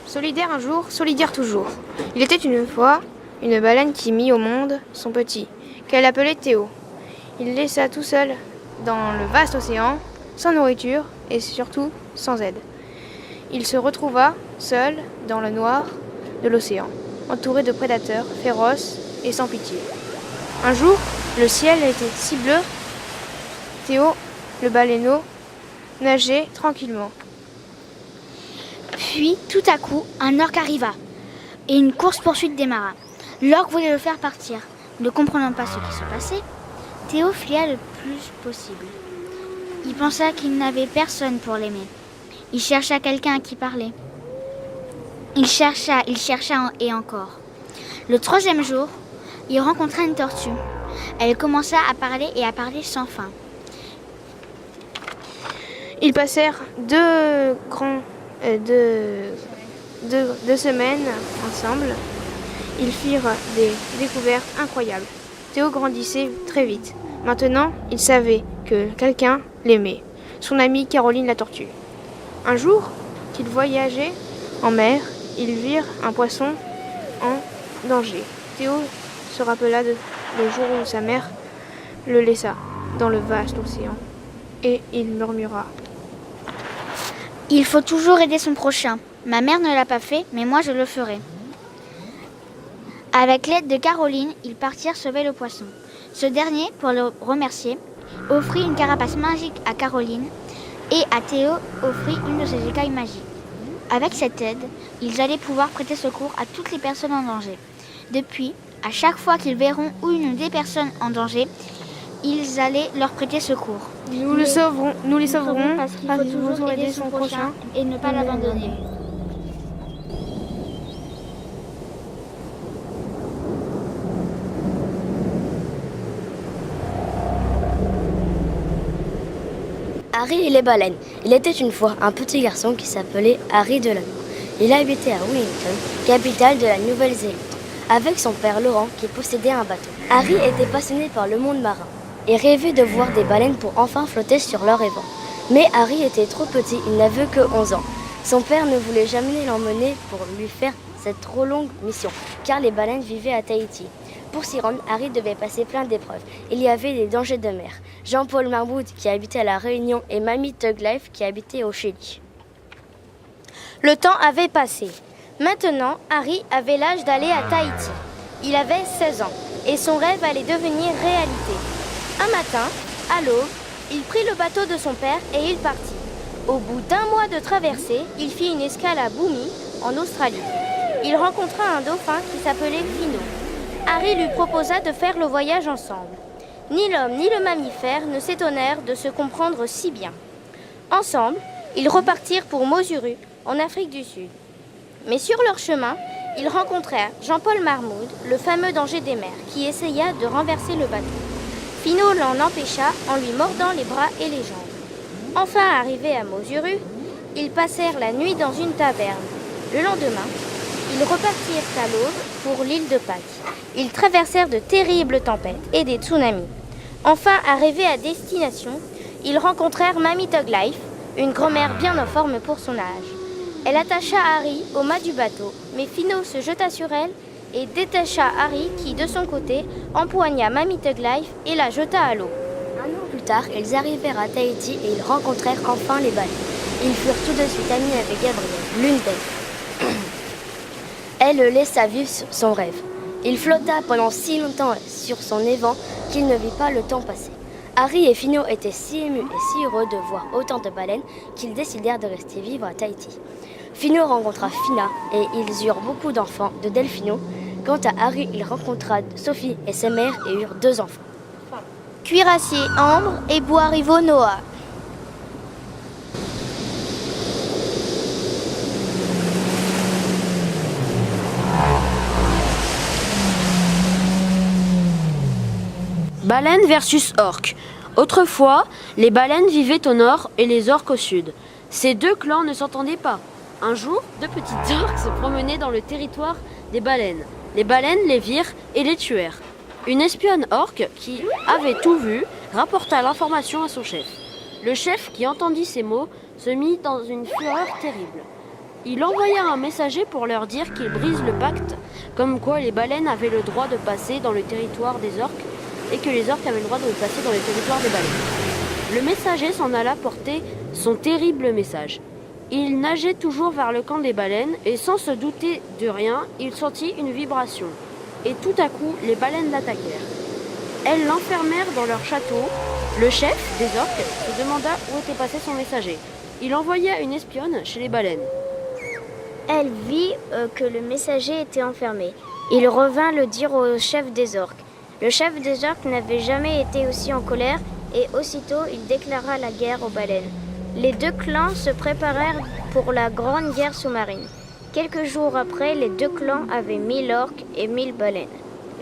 Solidaire un jour, solidaire toujours. Il était une fois une baleine qui mit au monde son petit, qu'elle appelait Théo. Il laissa tout seul dans le vaste océan, sans nourriture et surtout sans aide. Il se retrouva seul dans le noir de l'océan, entouré de prédateurs féroces et sans pitié. Un jour, le ciel était si bleu, Théo, le baleineau, nageait tranquillement. Puis, tout à coup, un orque arriva et une course-poursuite démarra. L'orque voulait le faire partir. Ne comprenant pas ce qui se passait, Théo fuya le plus possible. Il pensa qu'il n'avait personne pour l'aimer. Il chercha quelqu'un à qui parler. Il chercha et encore. Le 3e jour, il rencontra une tortue. Elle commença à parler et à parler sans fin. Ils passèrent deux semaines ensemble. Ils firent des découvertes incroyables. Théo grandissait très vite. Maintenant, il savait que quelqu'un l'aimait, son amie Caroline la tortue. Un jour, qu'ils voyageaient en mer, ils virent un poisson en danger. Théo se rappela le jour où sa mère le laissa dans le vaste océan et il murmura: Il faut toujours aider son prochain. Ma mère ne l'a pas fait, mais moi je le ferai. Avec l'aide de Caroline, ils partirent sauver le poisson. Ce dernier, pour le remercier, offrit une carapace magique à Caroline et à Théo offrit une de ses écailles magiques. Avec cette aide, ils allaient pouvoir prêter secours à toutes les personnes en danger. Depuis, à chaque fois qu'ils verront une des personnes en danger, ils allaient leur prêter secours. Nous les sauverons parce qu'il faut toujours aider son prochain et ne pas l'abandonner. Harry et les baleines. Il était une fois un petit garçon qui s'appelait Harry Delano. Il habitait à Wellington, capitale de la Nouvelle-Zélande, avec son père Laurent qui possédait un bateau. Harry était passionné par le monde marin et rêvait de voir des baleines pour enfin flotter sur leur évent. Mais Harry était trop petit, il n'avait que 11 ans. Son père ne voulait jamais l'emmener pour lui faire cette trop longue mission, car les baleines vivaient à Tahiti. Pour s'y rendre, Harry devait passer plein d'épreuves. Il y avait des dangers de mer. Jean-Paul Marmoud qui habitait à La Réunion et Mamie Tug Life qui habitait au Chili. Le temps avait passé. Maintenant, Harry avait l'âge d'aller à Tahiti. Il avait 16 ans et son rêve allait devenir réalité. Un matin, à l'aube, il prit le bateau de son père et il partit. Au bout d'un mois de traversée, il fit une escale à Bumi, en Australie. Il rencontra un dauphin qui s'appelait Fino. Harry lui proposa de faire le voyage ensemble. Ni l'homme ni le mammifère ne s'étonnèrent de se comprendre si bien. Ensemble, ils repartirent pour Mosuru, en Afrique du Sud. Mais sur leur chemin, ils rencontrèrent Jean-Paul Marmoud, le fameux danger des mers, qui essaya de renverser le bateau. Fino l'en empêcha en lui mordant les bras et les jambes. Enfin arrivés à Mosuru, ils passèrent la nuit dans une taverne. Le lendemain, ils repartirent à l'aube pour l'île de Pâques. Ils traversèrent de terribles tempêtes et des tsunamis. Enfin, arrivés à destination, ils rencontrèrent Mamie Tug Life, une grand-mère bien en forme pour son âge. Elle attacha Harry au mât du bateau, mais Fino se jeta sur elle et détacha Harry qui, de son côté, empoigna Mamie Tug Life et la jeta à l'eau. Un an plus tard, ils arrivèrent à Tahiti et ils rencontrèrent enfin les baleines. Ils furent tout de suite amis avec Gabrielle, l'une d'elles. Elle le laissa vivre son rêve. Il flotta pendant si longtemps sur son évent qu'il ne vit pas le temps passer. Harry et Fino étaient si émus et si heureux de voir autant de baleines qu'ils décidèrent de rester vivre à Tahiti. Fino rencontra Fina et ils eurent beaucoup d'enfants de Delphino. Quant à Harry, il rencontra Sophie et sa mère et eurent 2 enfants. Cuirassier Ambre et Bois-Rivaux Noah. Baleine versus orque. Autrefois, les baleines vivaient au nord et les orques au sud. Ces deux clans ne s'entendaient pas. Un jour, 2 petites orques se promenaient dans le territoire des baleines. Les baleines les virent et les tuèrent. Une espionne orque qui avait tout vu rapporta l'information à son chef. Le chef, qui entendit ces mots, se mit dans une fureur terrible. Il envoya un messager pour leur dire qu'il brise le pacte, comme quoi les baleines avaient le droit de passer dans le territoire des orques et que les orques avaient le droit de passer dans le territoire des baleines. Le messager s'en alla porter son terrible message. Il nageait toujours vers le camp des baleines et sans se douter de rien, il sentit une vibration. Et tout à coup, les baleines l'attaquèrent. Elles l'enfermèrent dans leur château. Le chef des orques se demanda où était passé son messager. Il envoya une espionne chez les baleines. Elle vit que le messager était enfermé. Il revint le dire au chef des orques. Le chef des orques n'avait jamais été aussi en colère et aussitôt il déclara la guerre aux baleines. Les deux clans se préparèrent pour la grande guerre sous-marine. Quelques jours après, les deux clans avaient 1000 orques et 1000 baleines.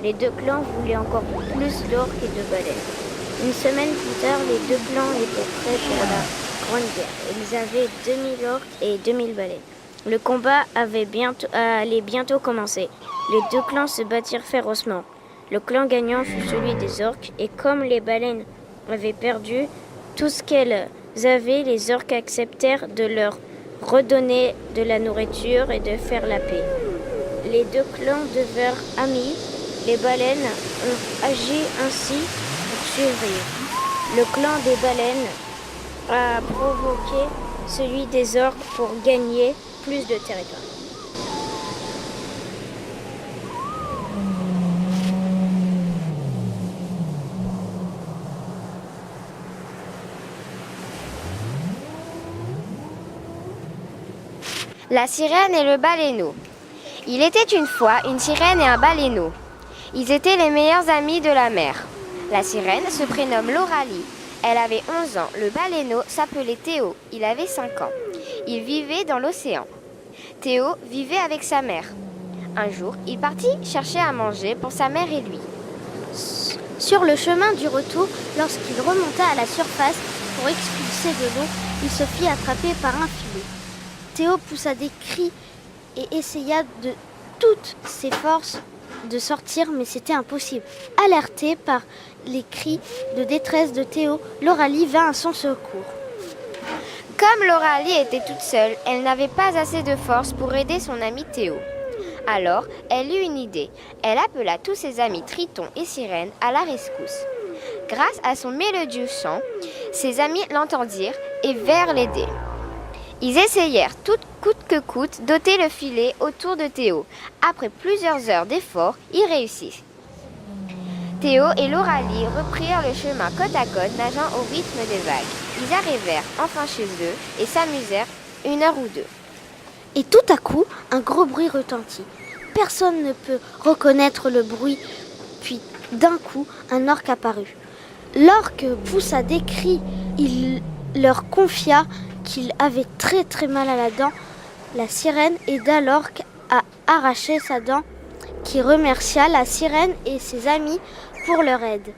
Les deux clans voulaient encore plus d'orques et de baleines. Une semaine plus tard, les deux clans étaient prêts pour la grande guerre. Ils avaient 2000 orques et 2000 baleines. Le combat allait bientôt commencer. Les deux clans se battirent férocement. Le clan gagnant fut celui des orques et comme les baleines avaient perdu tout ce qu'elles avaient, les orques acceptèrent de leur redonner de la nourriture et de faire la paix. Les deux clans devinrent amis. Les baleines ont agi ainsi pour survivre. Le clan des baleines a provoqué celui des orques pour gagner plus de territoire. La sirène et le baleineau. Il était une fois une sirène et un baleineau. Ils étaient les meilleurs amis de la mer. La sirène se prénomme Lauralie. Elle avait 11 ans. Le baleineau s'appelait Théo. Il avait 5 ans. Il vivait dans l'océan. Théo vivait avec sa mère. Un jour, il partit chercher à manger pour sa mère et lui. Sur le chemin du retour, lorsqu'il remonta à la surface pour expulser de l'eau, il se fit attraper par un filet. Théo poussa des cris et essaya de toutes ses forces de sortir, mais c'était impossible. Alertée par les cris de détresse de Théo, Lauralie vint à son secours. Comme Lauralie était toute seule, elle n'avait pas assez de force pour aider son ami Théo. Alors, elle eut une idée. Elle appela tous ses amis Triton et Sirène à la rescousse. Grâce à son mélodieux chant, ses amis l'entendirent et vinrent l'aider. Ils essayèrent tout coûte que coûte d'ôter le filet autour de Théo. Après plusieurs heures d'efforts, ils réussissent. Théo et Lauralie reprirent le chemin côte à côte, nageant au rythme des vagues. Ils arrivèrent enfin chez eux et s'amusèrent 1 heure ou 2. Et tout à coup, un gros bruit retentit. Personne ne peut reconnaître le bruit. Puis, d'un coup, un orque apparut. L'orque poussa des cris. Il leur confia qu'il avait très très mal à la dent. La sirène aida l'orque à arracher sa dent, qui remercia la sirène et ses amis pour leur aide.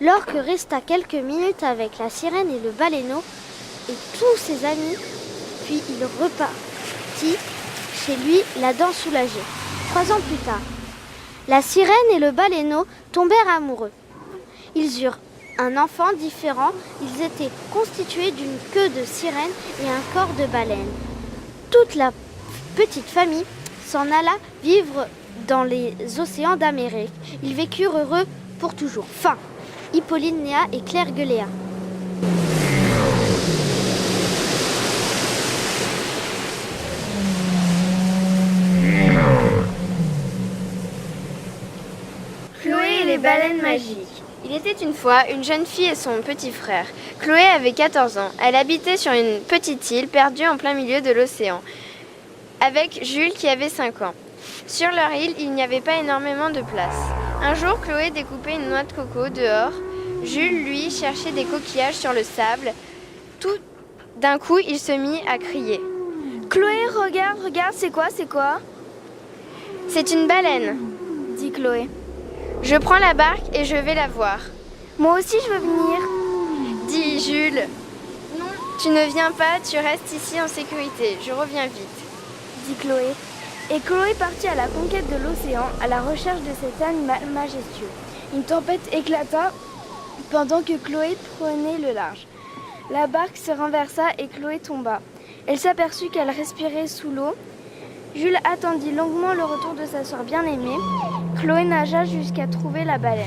L'orque resta quelques minutes avec la sirène et le baleineau et tous ses amis, puis il repartit chez lui, la dent soulagée. 3 ans plus tard, la sirène et le baleineau tombèrent amoureux. Ils eurent un enfant différent. Ils étaient constitués d'une queue de sirène et un corps de baleine. Toute la petite famille s'en alla vivre dans les océans d'Amérique. Ils vécurent heureux pour toujours. Fin. Hippolyte Néa et Claire Gueuléa. Chloé et les baleines magiques. Il était une fois une jeune fille et son petit frère. Chloé avait 14 ans. Elle habitait sur une petite île perdue en plein milieu de l'océan, avec Jules qui avait 5 ans. Sur leur île, il n'y avait pas énormément de place. Un jour, Chloé découpait une noix de coco dehors. Jules, lui, cherchait des coquillages sur le sable. Tout d'un coup, il se mit à crier. « Chloé, regarde, c'est quoi ?» « C'est une baleine, » dit Chloé. « Je prends la barque et je vais la voir. »« Moi aussi, je veux venir, » dit Jules. « Non, tu ne viens pas, tu restes ici en sécurité. Je reviens vite, » dit Chloé. Et Chloé partit à la conquête de l'océan, à la recherche de cet animal majestueux. Une tempête éclata pendant que Chloé prenait le large. La barque se renversa et Chloé tomba. Elle s'aperçut qu'elle respirait sous l'eau. Jules attendit longuement le retour de sa sœur bien-aimée. Chloé nagea jusqu'à trouver la baleine.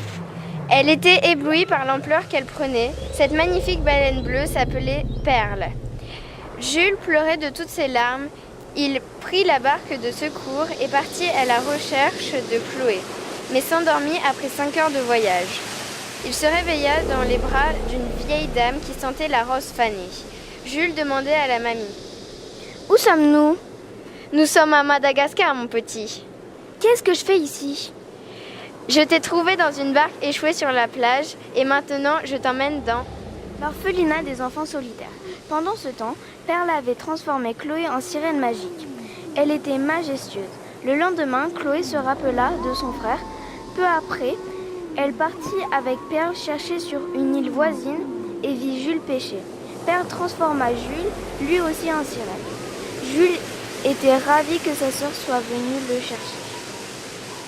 Elle était éblouie par l'ampleur qu'elle prenait. Cette magnifique baleine bleue s'appelait Perle. Jules pleurait de toutes ses larmes. Il prit la barque de secours et partit à la recherche de Chloé, mais s'endormit après 5 heures de voyage. Il se réveilla dans les bras d'une vieille dame qui sentait la rose fanée. Jules demandait à la mamie. « Où sommes-nous »« Nous sommes à Madagascar, mon petit. »« Qu'est-ce que je fais ici ?»« Je t'ai trouvé dans une barque échouée sur la plage et maintenant je t'emmène dans... » l'orphelinat des enfants solitaires. Pendant ce temps, Perle avait transformé Chloé en sirène magique. Elle était majestueuse. Le lendemain, Chloé se rappela de son frère. Peu après, elle partit avec Perle chercher sur une île voisine et vit Jules pêcher. Perle transforma Jules, lui aussi en sirène. Jules était ravi que sa sœur soit venue le chercher.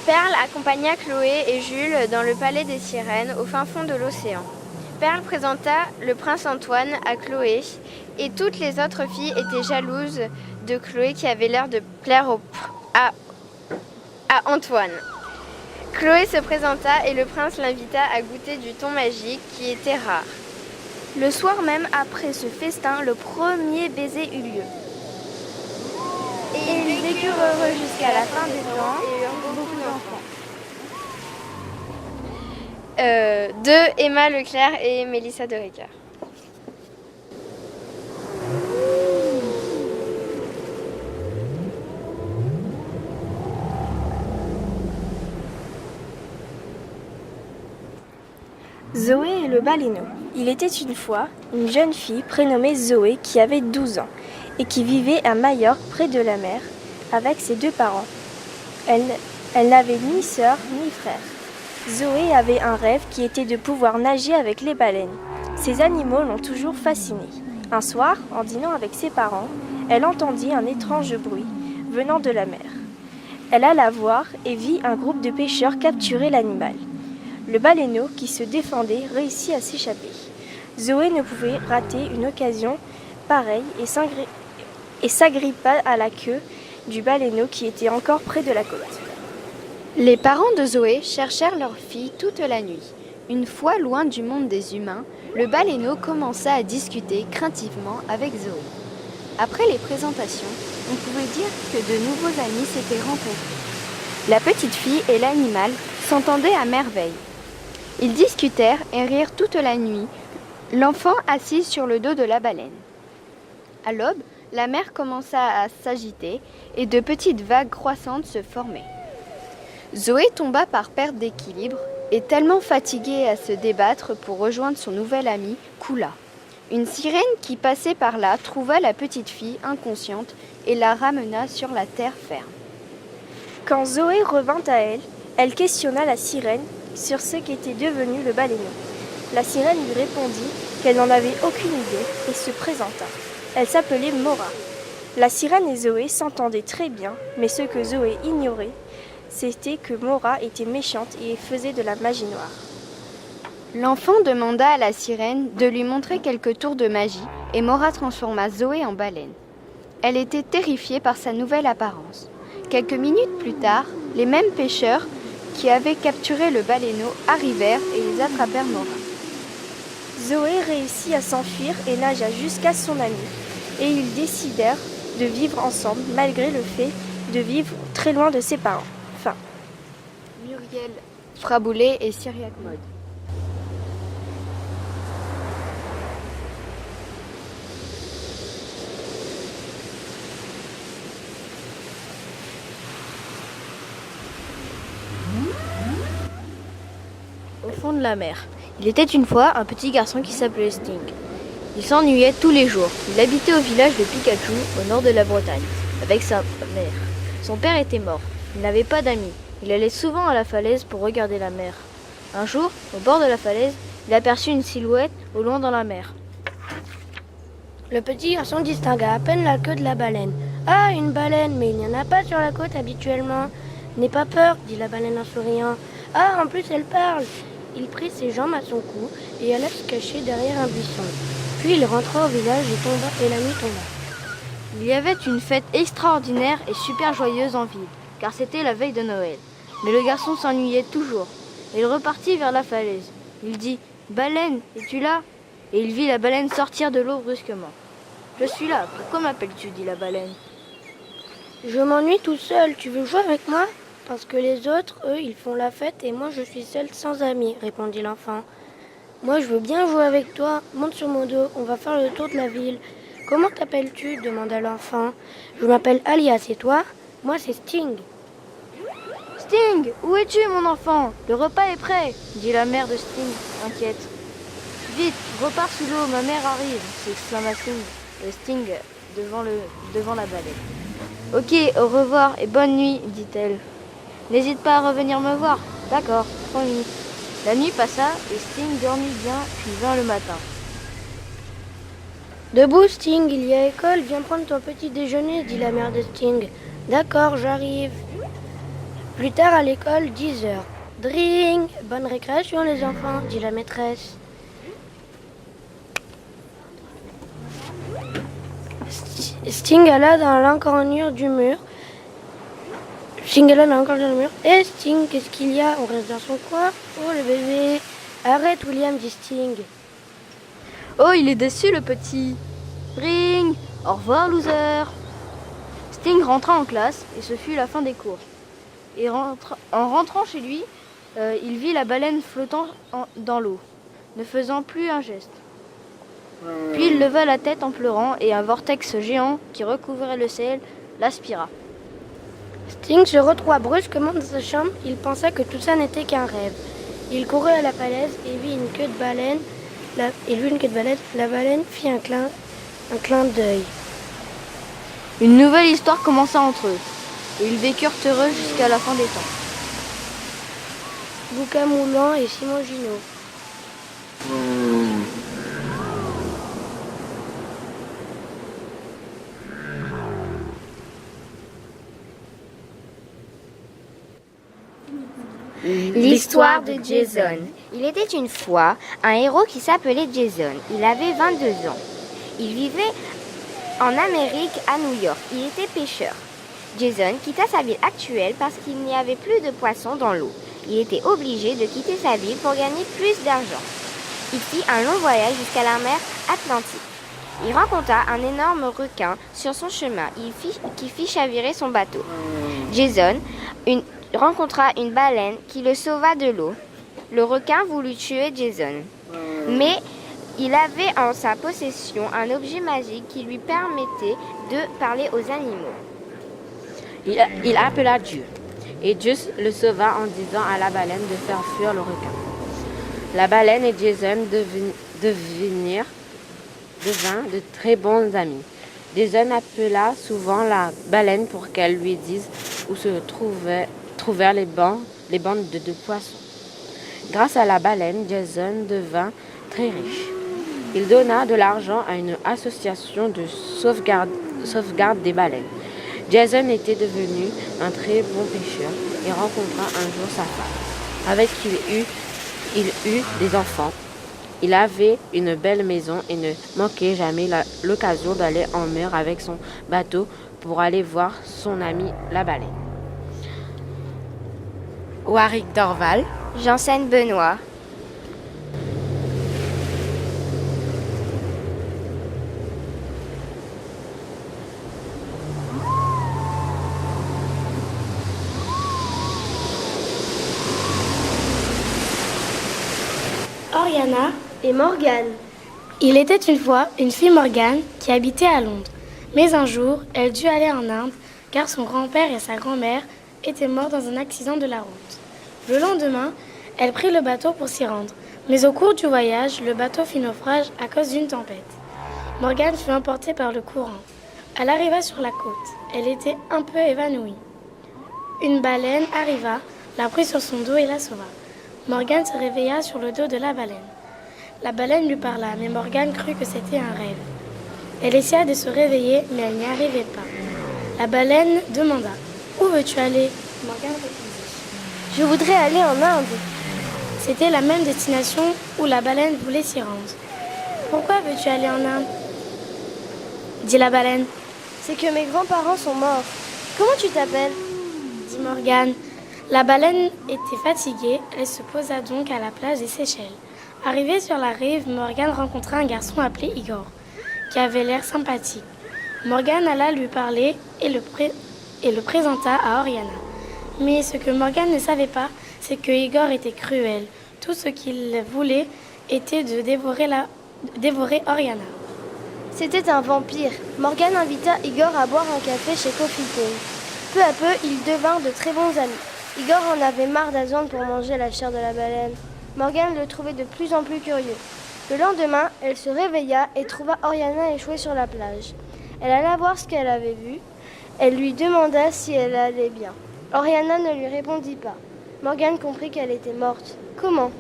Perle accompagna Chloé et Jules dans le palais des sirènes au fin fond de l'océan. Perle présenta le prince Antoine à Chloé et toutes les autres filles étaient jalouses de Chloé qui avait l'air de plaire à Antoine. Chloé se présenta et le prince l'invita à goûter du thon magique qui était rare. Le soir même, après ce festin, le premier baiser eut lieu. Et ils vécurent heureux jusqu'à la fin des temps et eurent beaucoup d'enfants. De Emma Leclerc et Mélissa de Ricard. Zoé et le baleineau. Il était une fois une jeune fille prénommée Zoé qui avait 12 ans et qui vivait à Majorque près de la mer avec ses 2 parents. Elle n'avait ni sœur ni frère. Zoé avait un rêve qui était de pouvoir nager avec les baleines. Ces animaux l'ont toujours fascinée. Un soir, en dînant avec ses parents, elle entendit un étrange bruit venant de la mer. Elle alla voir et vit un groupe de pêcheurs capturer l'animal. Le baleineau, qui se défendait, réussit à s'échapper. Zoé ne pouvait rater une occasion pareille et s'agrippa à la queue du baleineau qui était encore près de la côte. Les parents de Zoé cherchèrent leur fille toute la nuit. Une fois loin du monde des humains, le baleineau commença à discuter craintivement avec Zoé. Après les présentations, on pouvait dire que de nouveaux amis s'étaient rencontrés. La petite fille et l'animal s'entendaient à merveille. Ils discutèrent et rirent toute la nuit, l'enfant assis sur le dos de la baleine. À l'aube, la mer commença à s'agiter et de petites vagues croissantes se formaient. Zoé tomba par perte d'équilibre et tellement fatiguée à se débattre pour rejoindre son nouvel ami, coula. Une sirène qui passait par là trouva la petite fille inconsciente et la ramena sur la terre ferme. Quand Zoé revint à elle, elle questionna la sirène sur ce qu'était devenu le baleineau. La sirène lui répondit qu'elle n'en avait aucune idée et se présenta. Elle s'appelait Mora. La sirène et Zoé s'entendaient très bien, mais ce que Zoé ignorait, c'était que Mora était méchante et faisait de la magie noire. L'enfant demanda à la sirène de lui montrer quelques tours de magie et Mora transforma Zoé en baleine. Elle était terrifiée par sa nouvelle apparence. Quelques minutes plus tard, les mêmes pêcheurs qui avaient capturé le baleineau arrivèrent et ils attrapèrent Mora. Zoé réussit à s'enfuir et nagea jusqu'à son ami, et ils décidèrent de vivre ensemble malgré le fait de vivre très loin de ses parents. Fin. Muriel Fraboulet et Cyriac Mode. Au fond de la mer, il était une fois un petit garçon qui s'appelait Sting. Il s'ennuyait tous les jours. Il habitait au village de Pikachu, au nord de la Bretagne, avec sa mère. Son père était mort. Il n'avait pas d'amis. Il allait souvent à la falaise pour regarder la mer. Un jour, au bord de la falaise, il aperçut une silhouette au loin dans la mer. Le petit garçon distingua à peine la queue de la baleine. « Ah, une baleine, mais il n'y en a pas sur la côte habituellement. »« N'aie pas peur, dit la baleine en souriant. »« Ah, en plus elle parle !» Il prit ses jambes à son cou et alla se cacher derrière un buisson. Puis il rentra au village et la nuit tomba. Il y avait une fête extraordinaire et super joyeuse en ville, car c'était la veille de Noël. Mais le garçon s'ennuyait toujours. Il repartit vers la falaise. Il dit « Baleine, es-tu là ?» Et il vit la baleine sortir de l'eau brusquement. « Je suis là, pourquoi m'appelles-tu » dit la baleine. « Je m'ennuie tout seul, tu veux jouer avec moi ?»« Parce que les autres, eux, ils font la fête et moi je suis seule sans amis, répondit l'enfant. Moi je veux bien jouer avec toi, monte sur mon dos, on va faire le tour de la ville. Comment t'appelles-tu demanda l'enfant. Je m'appelle Alias et toi? Moi c'est Sting. Sting, où es-tu mon enfant? Le repas est prêt, dit la mère de Sting, inquiète. Vite, repars sous l'eau, ma mère arrive, s'exclama Sting devant la baleine. Ok, au revoir et bonne nuit, dit-elle. N'hésite pas à revenir me voir. D'accord, promis. La nuit passa et Sting dormit bien, puis vint le matin. Debout Sting, il y a école, viens prendre ton petit déjeuner, dit la mère de Sting. D'accord, j'arrive. Plus tard à l'école, 10h. Drink, bonne récréation les enfants, dit la maîtresse. Sting alla dans l'encornure du mur. Eh Sting, qu'est-ce qu'il y a? On reste dans son coin? Oh le bébé. Arrête William, dit Sting. Oh, il est déçu le petit. Ring, au revoir loser. Sting rentra en classe et ce fut la fin des cours. Et en rentrant chez lui, il vit la baleine flottant dans l'eau, ne faisant plus un geste. Puis il leva la tête en pleurant et un vortex géant qui recouvrait le ciel l'aspira. Sting se retrouva brusquement dans sa chambre. Il pensa que tout ça n'était qu'un rêve. Il courut à la falaise et vit une queue de baleine. La baleine fit un clin d'œil. Une nouvelle histoire commença entre eux. Et ils vécurent heureux jusqu'à la fin des temps. Bouka Moulan et Simon Junot. L'histoire de Jason. Il était une fois un héros qui s'appelait Jason. Il avait 22 ans. Il vivait en Amérique, à New York. Il était pêcheur. Jason quitta sa ville actuelle parce qu'il n'y avait plus de poissons dans l'eau. Il était obligé de quitter sa ville pour gagner plus d'argent. Il fit un long voyage jusqu'à la mer Atlantique. Il rencontra un énorme requin sur son chemin qui fit chavirer son bateau. Jason rencontra une baleine qui le sauva de l'eau. Le requin voulut tuer Jason, mais il avait en sa possession un objet magique qui lui permettait de parler aux animaux. Il appela Dieu, et Dieu le sauva en disant à la baleine de faire fuir le requin. La baleine et Jason devinrent de très bons amis. Jason appela souvent la baleine pour qu'elle lui dise où se trouvèrent les bandes de poissons. Grâce à la baleine, Jason devint très riche. Il donna de l'argent à une association de sauvegarde des baleines. Jason était devenu un très bon pêcheur et rencontra un jour sa femme, avec qui il eut des enfants. Il avait une belle maison et ne manquait jamais l'occasion d'aller en mer avec son bateau pour aller voir son ami la baleine. Warwick Dorval, Janssen Benoît. Oriana et Morgane. Il était une fois une fille Morgane qui habitait à Londres. Mais un jour, elle dut aller en Inde car son grand-père et sa grand-mère étaient morts dans un accident de la route. Le lendemain, elle prit le bateau pour s'y rendre. Mais au cours du voyage, le bateau fit naufrage à cause d'une tempête. Morgane fut emportée par le courant. Elle arriva sur la côte. Elle était un peu évanouie. Une baleine arriva, la prit sur son dos et la sauva. Morgane se réveilla sur le dos de la baleine. La baleine lui parla, mais Morgane crut que c'était un rêve. Elle essaya de se réveiller, mais elle n'y arrivait pas. La baleine demanda « Où veux-tu aller ?» Morgane répondit « Je voudrais aller en Inde. » C'était la même destination où la baleine voulait s'y rendre. « Pourquoi veux-tu aller en Inde ?» dit la baleine. « c'est que mes grands-parents sont morts. Comment tu t'appelles ? Dit Morgane. La baleine était fatiguée, elle se posa donc à la plage des Seychelles. Arrivée sur la rive, Morgane rencontra un garçon appelé Igor, qui avait l'air sympathique. Morgane alla lui parler et le présenta à Oriana. Mais ce que Morgane ne savait pas, c'est que Igor était cruel. Tout ce qu'il voulait était de dévorer Oriana. C'était un vampire. Morgane invita Igor à boire un café chez Coffee Town. Peu à peu, ils devinrent de très bons amis. Igor en avait marre d'attendre pour manger la chair de la baleine. Morgane le trouvait de plus en plus curieux. Le lendemain, elle se réveilla et trouva Oriana échouée sur la plage. Elle alla voir ce qu'elle avait vu. Elle lui demanda si elle allait bien. Oriana ne lui répondit pas. Morgane comprit qu'elle était morte. Comment ?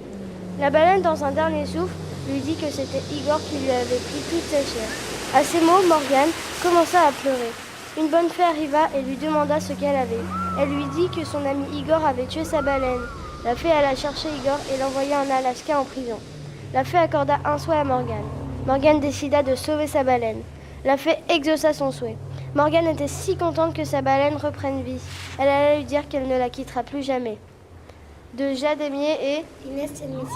La baleine, dans un dernier souffle, lui dit que c'était Igor qui lui avait pris toute sa chair. À ces mots, Morgane commença à pleurer. Une bonne fée arriva et lui demanda ce qu'elle avait. Elle lui dit que son ami Igor avait tué sa baleine. La fée alla chercher Igor et l'envoya en Alaska en prison. La fée accorda un souhait à Morgane. Morgane décida de sauver sa baleine. La fée exauça son souhait. Morgane était si contente que sa baleine reprenne vie. Elle alla lui dire qu'elle ne la quittera plus jamais. De Jade Aimier et Inès Telmitier.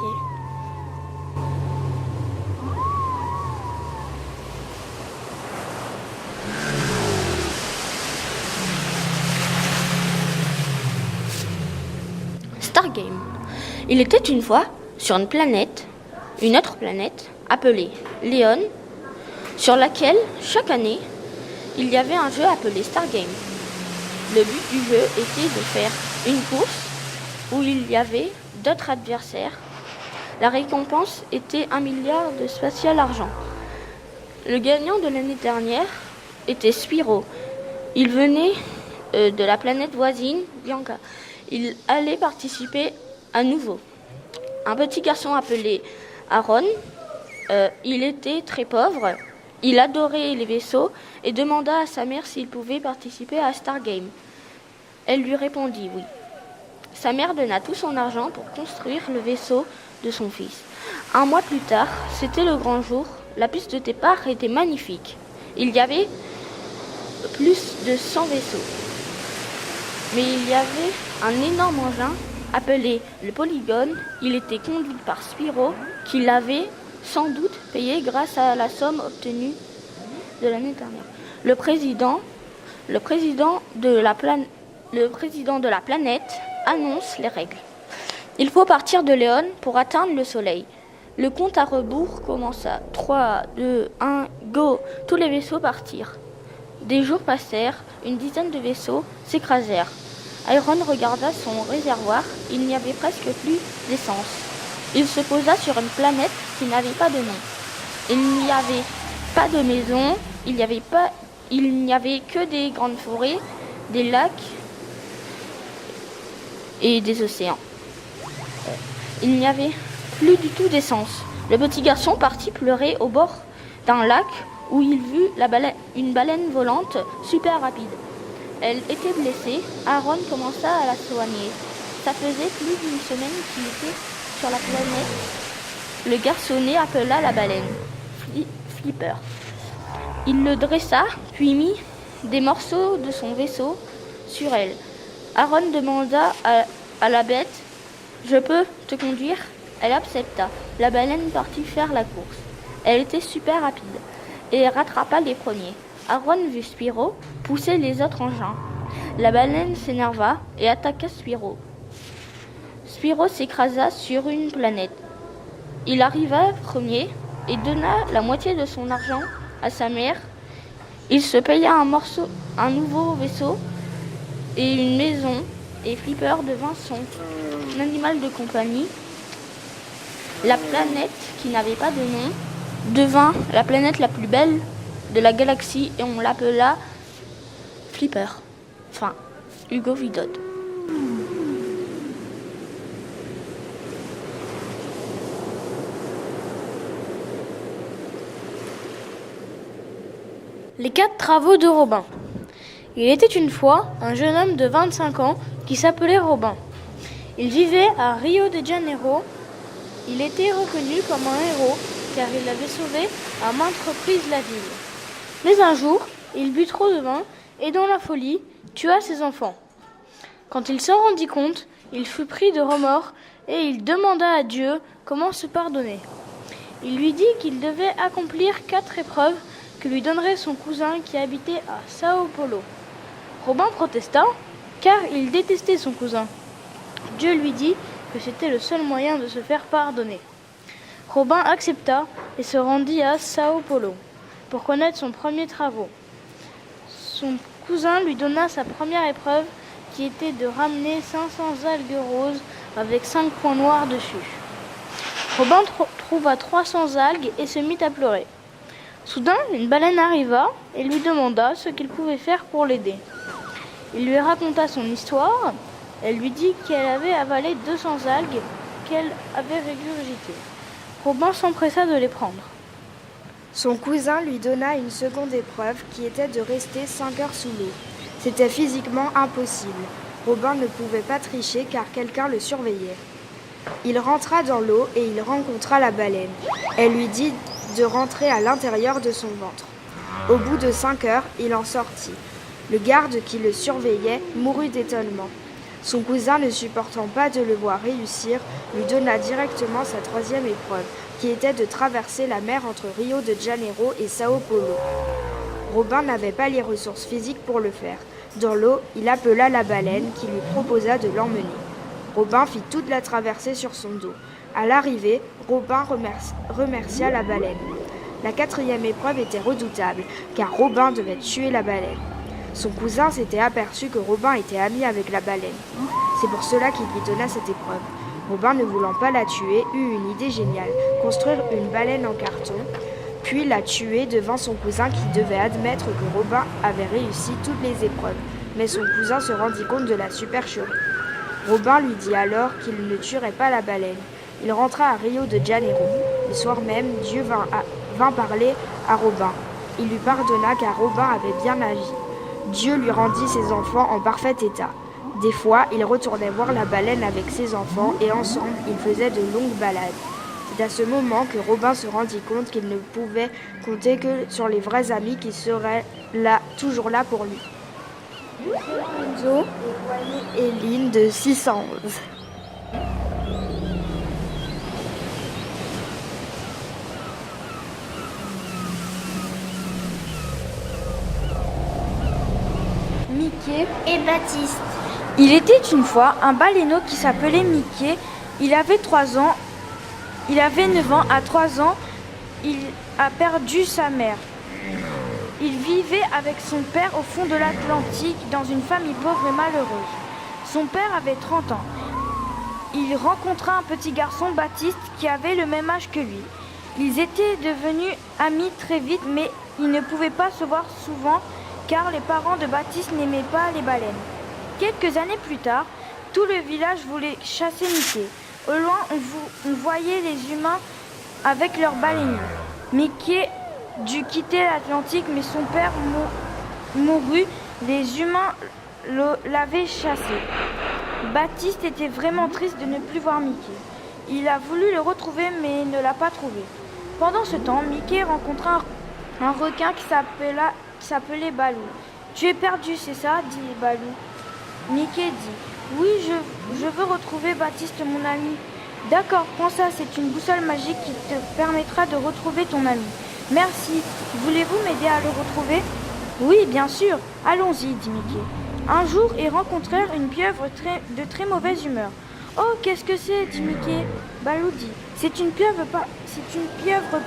Stargame. Il était une fois sur une autre planète appelée Léon, sur laquelle chaque année il y avait un jeu appelé Stargame. Le but du jeu était de faire une course où il y avait d'autres adversaires. La récompense était 1 milliard de spatial argent. Le gagnant de l'année dernière était Spiro. Il venait de la planète voisine, Bianca. Il allait participer à nouveau. Un petit garçon appelé Aaron, il était très pauvre, il adorait les vaisseaux et demanda à sa mère s'il pouvait participer à Stargame. Elle lui répondit oui. Sa mère donna tout son argent pour construire le vaisseau de son fils. 1 mois plus tard, c'était le grand jour, la piste de départ était magnifique. Il y avait plus de 100 vaisseaux. Mais il y avait un énorme engin appelé le Polygone. Il était conduit par Spiro, qui l'avait sans doute payé grâce à la somme obtenue de l'année dernière. Le président de la planète annonce les règles. Il faut partir de Léon pour atteindre le soleil. Le compte à rebours commença. 3, 2, 1, go! Tous les vaisseaux partirent. Des jours passèrent, une dizaine de vaisseaux s'écrasèrent. Iron regarda son réservoir, il n'y avait presque plus d'essence. Il se posa sur une planète qui n'avait pas de nom. Il n'y avait pas de maison, il n'y avait que des grandes forêts, des lacs et des océans. Il n'y avait plus du tout d'essence. Le petit garçon partit pleurer au bord d'un lac où il vit une baleine volante super rapide. Elle était blessée. Aaron commença à la soigner. Ça faisait plus d'une semaine qu'il était sur la planète. Le garçonnet appela la baleine Flipper. Il le dressa, puis mit des morceaux de son vaisseau sur elle. Aaron demanda à la bête « Je peux te conduire ?» Elle accepta. La baleine partit faire la course. Elle était super rapide et rattrapa les premiers. Aaron vit Spiro pousser les autres engins. La baleine s'énerva et attaqua Spiro. Spiro s'écrasa sur une planète. Il arriva premier et donna la moitié de son argent à sa mère. Il se paya un nouveau vaisseau et une maison, et Flipper devint son animal de compagnie. La planète, qui n'avait pas de nom, devint la planète la plus belle de la galaxie et on l'appela Flipper. Enfin, Hugo Vidot. Les 4 travaux de Robin. Il était une fois un jeune homme de 25 ans qui s'appelait Robin. Il vivait à Rio de Janeiro. Il était reconnu comme un héros car il avait sauvé à maintes reprises la ville. Mais un jour, Il but trop de vin et dans la folie, tua ses enfants. Quand il s'en rendit compte, il fut pris de remords et il demanda à Dieu comment se pardonner. Il lui dit qu'il devait accomplir 4 épreuves que lui donnerait son cousin qui habitait à Sao Paulo. Robin protesta, car il détestait son cousin. Dieu lui dit que c'était le seul moyen de se faire pardonner. Robin accepta et se rendit à Sao Paulo pour connaître son premier travail. Son cousin lui donna sa première épreuve qui était de ramener 500 algues roses avec 5 points noirs dessus. Robin trouva 300 algues et se mit à pleurer. Soudain, une baleine arriva et lui demanda ce qu'il pouvait faire pour l'aider. Il lui raconta son histoire. Elle lui dit qu'elle avait avalé 200 algues qu'elle avait régurgitées. Robin s'empressa de les prendre. Son cousin lui donna une seconde épreuve qui était de rester 5 heures sous l'eau. C'était physiquement impossible. Robin ne pouvait pas tricher car quelqu'un le surveillait. Il rentra dans l'eau et il rencontra la baleine. Elle lui dit de rentrer à l'intérieur de son ventre. Au bout de 5 heures, il en sortit. Le garde qui le surveillait mourut d'étonnement. Son cousin, ne supportant pas de le voir réussir, lui donna directement sa 3e épreuve, qui était de traverser la mer entre Rio de Janeiro et Sao Paulo. Robin n'avait pas les ressources physiques pour le faire. Dans l'eau, il appela la baleine qui lui proposa de l'emmener. Robin fit toute la traversée sur son dos. À l'arrivée, Robin remercia la baleine. La 4e épreuve était redoutable, car Robin devait tuer la baleine. Son cousin s'était aperçu que Robin était ami avec la baleine. C'est pour cela qu'il lui donna cette épreuve. Robin, ne voulant pas la tuer, eut une idée géniale, construire une baleine en carton, puis la tuer devant son cousin qui devait admettre que Robin avait réussi toutes les épreuves. Mais son cousin se rendit compte de la supercherie. Robin lui dit alors qu'il ne tuerait pas la baleine. Il rentra à Rio de Janeiro. Le soir même, Dieu vint parler à Robin. Il lui pardonna car Robin avait bien agi. Dieu lui rendit ses enfants en parfait état. Des fois, il retournait voir la baleine avec ses enfants et ensemble, ils faisaient de longues balades. C'est à ce moment que Robin se rendit compte qu'il ne pouvait compter que sur les vrais amis qui seraient là, toujours là pour lui. Lorenzo et Lynn de 611. Mickey et Baptiste. Il était une fois un baleineau qui s'appelait Mickey. Il avait 3 ans. Il avait 9 ans. À 3 ans, il a perdu sa mère. Il vivait avec son père au fond de l'Atlantique dans une famille pauvre et malheureuse. Son père avait 30 ans. Il rencontra un petit garçon, Baptiste, qui avait le même âge que lui. Ils étaient devenus amis très vite, mais ils ne pouvaient pas se voir souvent car les parents de Baptiste n'aimaient pas les baleines. Quelques années plus tard, tout le village voulait chasser Mickey. Au loin, on voyait les humains avec leurs baleiniers. Mickey dut quitter l'Atlantique, mais son père mourut. Les humains l'avaient chassé. Baptiste était vraiment triste de ne plus voir Mickey. Il a voulu le retrouver, mais ne l'a pas trouvé. Pendant ce temps, Mickey rencontra un requin qui s'appelait Balou. « Tu es perdu, c'est ça ?» dit Balou. Mickey dit « Oui, je veux retrouver Baptiste, mon ami. »« D'accord, prends ça, c'est une boussole magique qui te permettra de retrouver ton ami. »« Merci. Voulez-vous m'aider à le retrouver ?»« Oui, bien sûr. Allons-y, dit Mickey. Un jour, ils rencontrèrent une pieuvre de très mauvaise humeur. « Oh, qu'est-ce que c'est ?» dit Mickey. Balou dit « C'est une pieuvre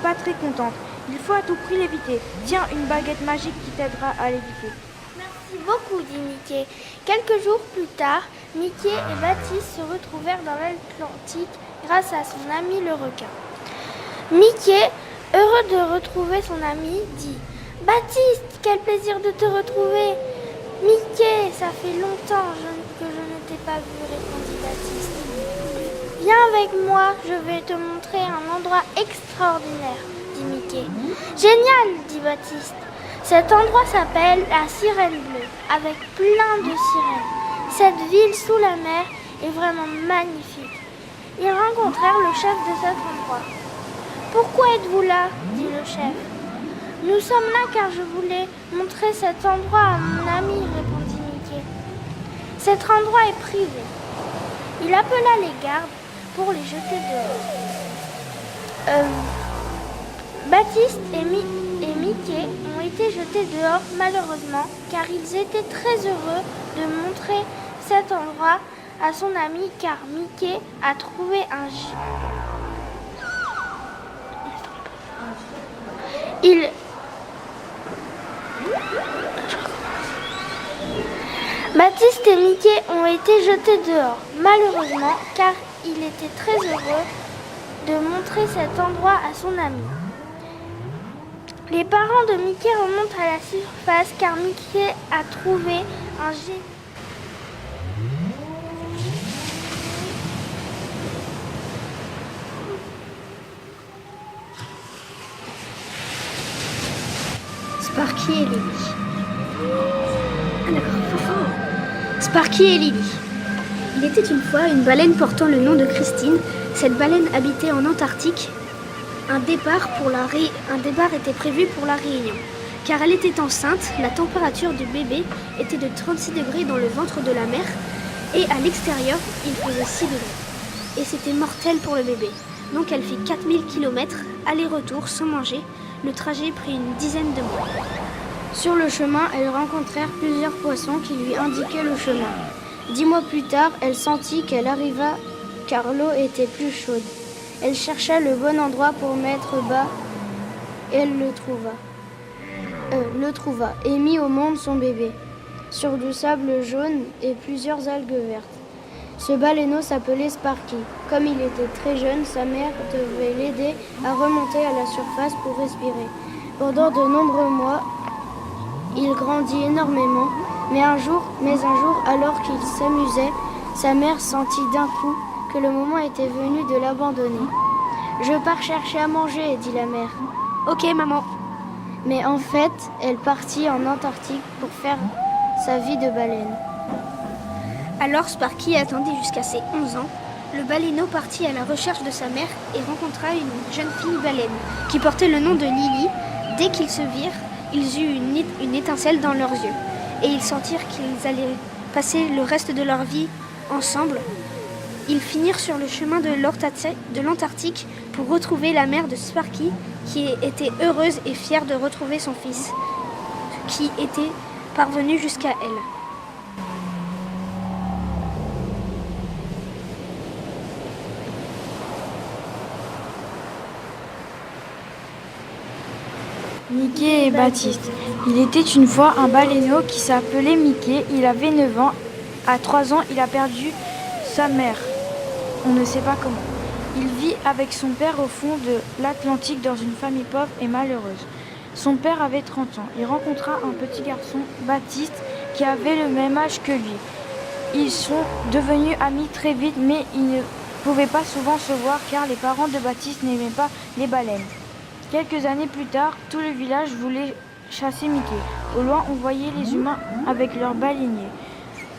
pas très contente. Il faut à tout prix l'éviter. Tiens, une baguette magique qui t'aidera à l'éviter. » Merci beaucoup, dit Mickey. Quelques jours plus tard, Mickey et Baptiste se retrouvèrent dans l'Atlantique grâce à son ami le requin. Mickey, heureux de retrouver son ami, dit « Baptiste, quel plaisir de te retrouver !»« Mickey, ça fait longtemps que je ne t'ai pas vu, répondit Baptiste. « Viens avec moi, je vais te montrer un endroit extraordinaire, dit Mickey. »« Génial, dit Baptiste. Cet endroit s'appelle la Sirène Bleue, avec plein de sirènes. Cette ville sous la mer est vraiment magnifique. » Ils rencontrèrent le chef de cet endroit. « Pourquoi êtes-vous là ?» dit le chef. « Nous sommes là car je voulais montrer cet endroit à mon ami, répondit Mickey. Cet endroit est privé. Il appela les gardes pour les jeter dehors. Baptiste et Mickey ont été jetés dehors malheureusement car ils étaient très heureux de montrer cet endroit à son ami car Mickey a trouvé un Baptiste et Mickey ont été jetés dehors, malheureusement, car il était très heureux de montrer cet endroit à son ami. Les parents de Mickey remontent à la surface car Mickey a trouvé un jet. Sparky et Lily. Ah d'accord, Sparky et Lily. Il était une fois une baleine portant le nom de Christine. Cette baleine habitait en Antarctique. Un départ était prévu pour la Réunion. Car elle était enceinte, la température du bébé était de 36 degrés dans le ventre de la mère et à l'extérieur, il faisait 6 degrés. Et c'était mortel pour le bébé. Donc elle fit 4000 km aller-retour sans manger. Le trajet prit une dizaine de mois. Sur le chemin, elles rencontrèrent plusieurs poissons qui lui indiquaient le chemin. 10 mois plus tard, elle sentit qu'elle arriva car l'eau était plus chaude. Elle chercha le bon endroit pour mettre bas. Elle le trouva et mit au monde son bébé, sur du sable jaune et plusieurs algues vertes. Ce baleineau s'appelait Sparky. Comme il était très jeune, sa mère devait l'aider à remonter à la surface pour respirer. Pendant de nombreux mois, il grandit énormément, mais un jour, alors qu'il s'amusait, sa mère sentit d'un coup que le moment était venu de l'abandonner. « Je pars chercher à manger, » dit la mère. « Ok, maman. » Mais en fait, elle partit en Antarctique pour faire sa vie de baleine. Alors Sparky attendit jusqu'à ses 11 ans. Le baleineau partit à la recherche de sa mère et rencontra une jeune fille baleine qui portait le nom de Lily. Dès qu'ils se virent, ils eurent une étincelle dans leurs yeux et ils sentirent qu'ils allaient passer le reste de leur vie ensemble. Ils finirent sur le chemin de l'Antarctique pour retrouver la mère de Sparky qui était heureuse et fière de retrouver son fils qui était parvenu jusqu'à elle. Mickey et Baptiste. Il était une fois un baleineau qui s'appelait Mickey. Il avait 9 ans. À 3 ans, il a perdu sa mère. On ne sait pas comment. Il vit avec son père au fond de l'Atlantique dans une famille pauvre et malheureuse. Son père avait 30 ans. Il rencontra un petit garçon, Baptiste, qui avait le même âge que lui. Ils sont devenus amis très vite, mais ils ne pouvaient pas souvent se voir car les parents de Baptiste n'aimaient pas les baleines. Quelques années plus tard, tout le village voulait chasser Mickey. Au loin, on voyait les humains avec leurs baleiniers.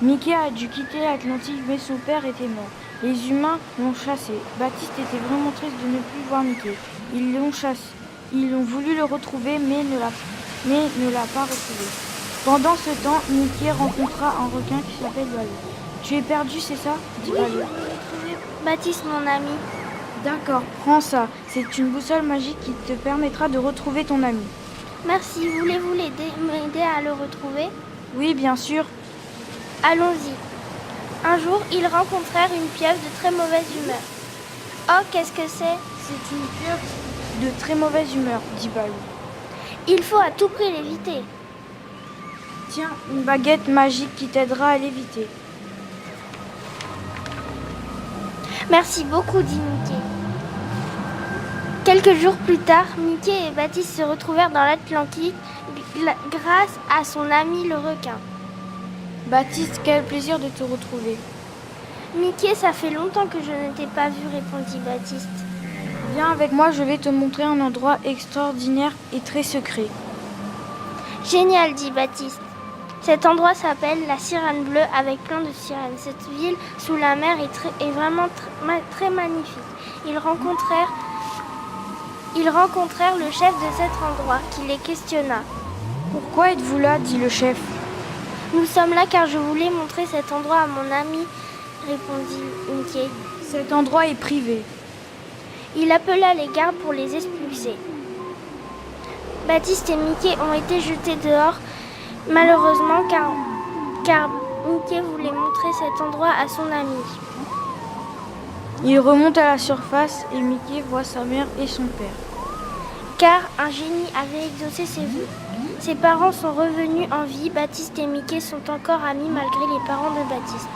Mickey a dû quitter l'Atlantique, mais son père était mort. Les humains l'ont chassé. Baptiste était vraiment triste de ne plus voir Mickey. Ils l'ont chassé. Ils ont voulu le retrouver, mais ne l'a pas retrouvé. Pendant ce temps, Mickey rencontra un requin qui s'appelle Balou. « Tu es perdu, c'est ça ?» dit Balou. Baptiste, mon ami. D'accord, prends ça. C'est une boussole magique qui te permettra de retrouver ton ami. Merci. Voulez-vous m'aider à le retrouver? Oui, bien sûr. Allons-y. Un jour, ils rencontrèrent une pieuvre de très mauvaise humeur. Oh, qu'est-ce que c'est? C'est une pieuvre de très mauvaise humeur, dit Balou. Il faut à tout prix l'éviter. Tiens, une baguette magique qui t'aidera à l'éviter. Merci beaucoup, dit Mickey. Quelques jours plus tard, Mickey et Baptiste se retrouvèrent dans l'Atlantique grâce à son ami le requin. Baptiste, quel plaisir de te retrouver. Mickey, ça fait longtemps que je ne t'ai pas vu, répondit Baptiste. Viens avec moi, je vais te montrer un endroit extraordinaire et très secret. Génial, dit Baptiste. Cet endroit s'appelle la Sirène Bleue avec plein de sirènes. Cette ville sous la mer est vraiment très magnifique. Ils Ils rencontrèrent le chef de cet endroit qui les questionna. « Pourquoi êtes-vous là » dit le chef. « Nous sommes là car je voulais montrer cet endroit à mon ami, répondit Mickey. Cet endroit est privé. Il appela les gardes pour les expulser. Baptiste et Mickey ont été jetés dehors, malheureusement car Mickey voulait montrer cet endroit à son ami. Il remonte à la surface et Mickey voit sa mère et son père. Car un génie avait exaucé ses vœux. Ses parents sont revenus en vie, Baptiste et Mickey sont encore amis malgré les parents de Baptiste.